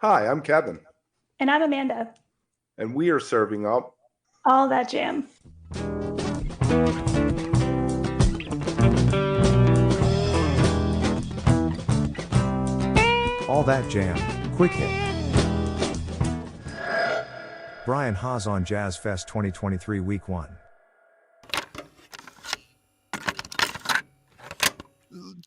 Hi, I'm Kevin, And I'm Amanda. and we are serving up All that jam. All That Jam, Quick Hit. Brian Haas on Jazz Fest 2023 Week 1.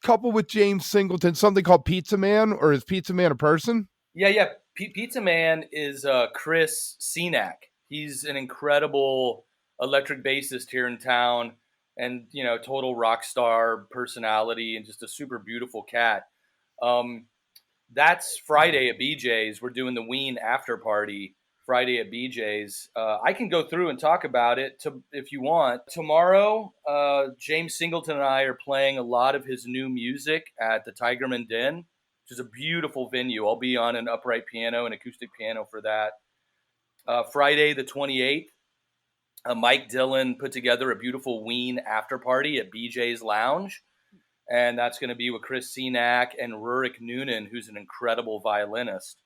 Couple with James Singleton, something called Pizza Man, or is Pizza Man a person? Yeah. Pizza Man is Chris Cenac. He's an incredible electric bassist here in town, and total rock star personality, and just a super beautiful cat. Um, that's Friday at BJ's. We're doing the Ween after party Friday at BJ's. I can go through and talk about it if you want. Tomorrow, James Singleton and I are playing a lot of his new music at the Tigermen Den, which is a beautiful venue. I'll be on an upright piano and acoustic piano for that. Friday the 28th, Mike Dillon put together a beautiful Ween after party at BJ's Lounge. And that's going to be with Chris Cenac and Rurik Noonan, who's an incredible violinist.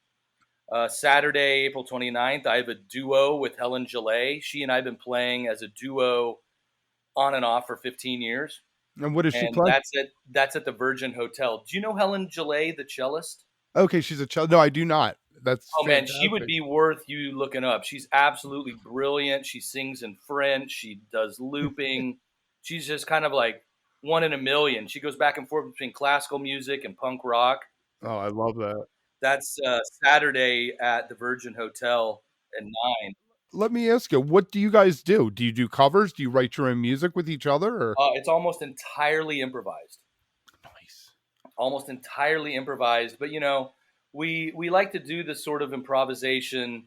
Saturday, April 29th, I have a duo with Helen Gilet. She and I have been playing as a duo on and off for 15 years. And what does she And play? that's at the Virgin Hotel. Do you know Helen Gilet, the cellist? Okay, she's a child. No, I do not. That's Oh man, she fantastic. would be worth you looking up. She's absolutely brilliant. She sings in French. She does looping. She's just kind of like one in a million. She goes back and forth between classical music and punk rock. Oh, I love that. That's Saturday at the Virgin Hotel at 9. Let me ask you, what do you guys do? Do you do covers? Do you write your own music with each other? Or? It's almost entirely improvised. Nice. Almost entirely improvised. But we like to do this sort of improvisation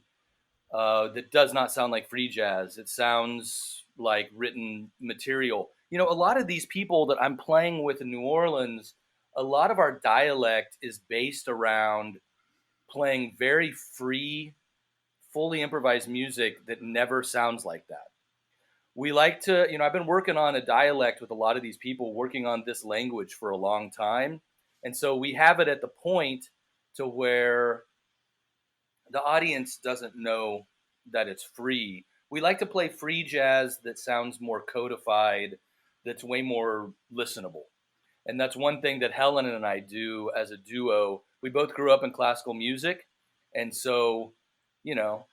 that does not sound like free jazz. It sounds like written material. A lot of these people that I'm playing with in New Orleans, a lot of our dialect is based around playing very free, fully improvised music that never sounds like that. We like to, I've been working on a dialect with a lot of these people, working on this language for a long time. And so we have it at the point to where the audience doesn't know that it's free. We like to play free jazz that sounds more codified, that's way more listenable. And that's one thing that Helen and I do as a duo. We both grew up in classical music. And so, you know,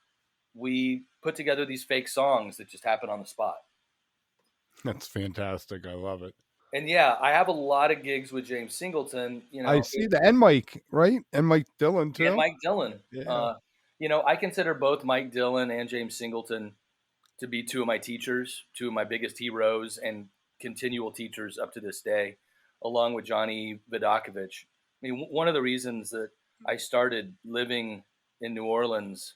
we put together these fake songs that just happen on the spot. That's fantastic. I love it. And yeah, I have a lot of gigs with James Singleton. I see that. And Mike, right? And Mike Dillon, too. And Mike Dillon. Yeah. I consider both Mike Dillon and James Singleton to be two of my teachers, two of my biggest heroes and continual teachers up to this day, along with Johnny Vidakovich. I mean, one of the reasons that I started living in New Orleans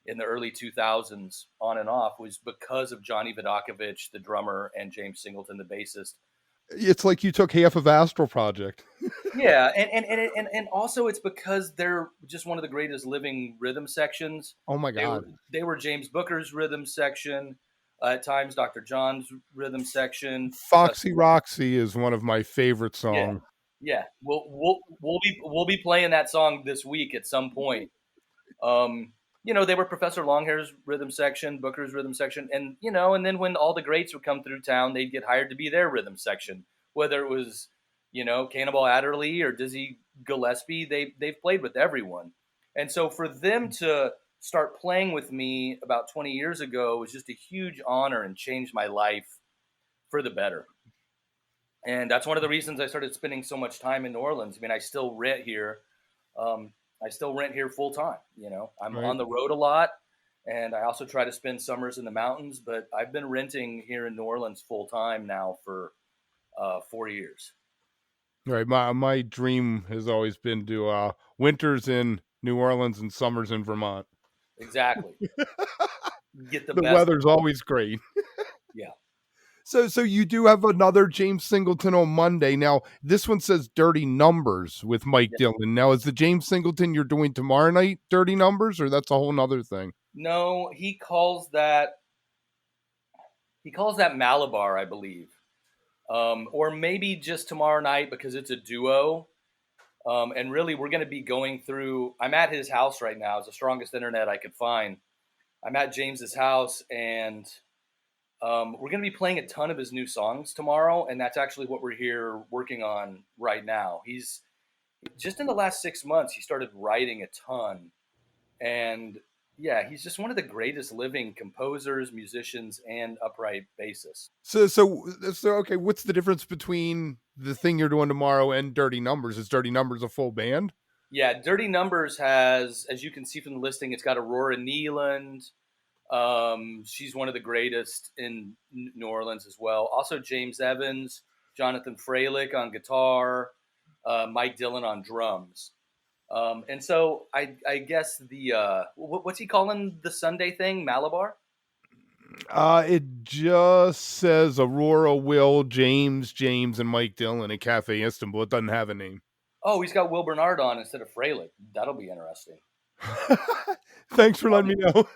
in the early 2000s on and off was because of Johnny Vidakovich, the drummer, and James Singleton, the bassist. It's like you took half of Astral Project. Yeah, and also it's because they're just one of the greatest living rhythm sections. Oh my God. They were James Booker's rhythm section, at times Dr. John's rhythm section. Foxy Roxy is one of my favorite songs. Yeah. We'll be playing that song this week at some point. They were Professor Longhair's rhythm section, Booker's rhythm section, and then when all the greats would come through town, they'd get hired to be their rhythm section, whether it was Cannonball Adderley or Dizzy Gillespie. They've played with everyone. And so for them to start playing with me about 20 years ago was just a huge honor and changed my life for the better. And that's one of the reasons I started spending so much time in New Orleans. I mean, I still rent here. I still rent here full time. I'm Right. on the road a lot, and I also try to spend summers in the mountains, but I've been renting here in New Orleans full time now for 4 years. Right. My dream has always been to winters in New Orleans and summers in Vermont. Exactly. Get the The best. weather's always great. Yeah. So you do have another James Singleton on Monday. Now, this one says Dirty Numbers with Mike Yeah. Dillon. Now, is the James Singleton you're doing tomorrow night Dirty Numbers, or that's a whole nother thing? No, he calls that Malabar, I believe. Or maybe just tomorrow night because it's a duo. And really, we're going to be going through. I'm at his house right now. It's the strongest internet I could find. I'm at James's house, and we're going to be playing a ton of his new songs tomorrow. And that's actually what we're here working on right now. He's just in the last 6 months, he started writing a ton. And yeah, he's just one of the greatest living composers, musicians, and upright bassists. So okay. What's the difference between the thing you're doing tomorrow and Dirty Numbers? Is Dirty Numbers a full band? Yeah, Dirty Numbers has, as you can see from the listing, it's got Aurora Nealand. She's one of the greatest in New Orleans as well. Also, James Evans, Jonathan Freilich on guitar, Mike Dillon on drums. And so I guess the what's he calling the Sunday thing? Malabar? It just says Aurora, Will, James, and Mike Dillon at Cafe Istanbul. It doesn't have a name. Oh, he's got Will Bernard on instead of Freilich. That'll be interesting. Thanks for letting me know.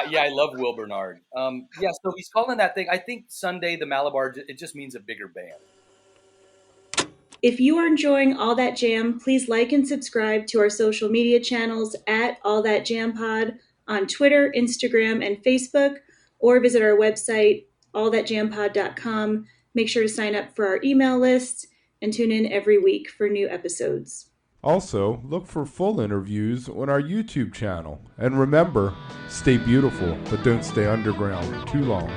Yeah, I love Will Bernard. Yeah, so he's calling that thing. I think Sunday, the Malabar, it just means a bigger band. If you are enjoying All That Jam, please like and subscribe to our social media channels at All That Jam Pod on Twitter, Instagram, and Facebook, or visit our website, allthatjampod.com. Make sure to sign up for our email list and tune in every week for new episodes. Also, look for full interviews on our YouTube channel. And remember, stay beautiful, but don't stay underground too long.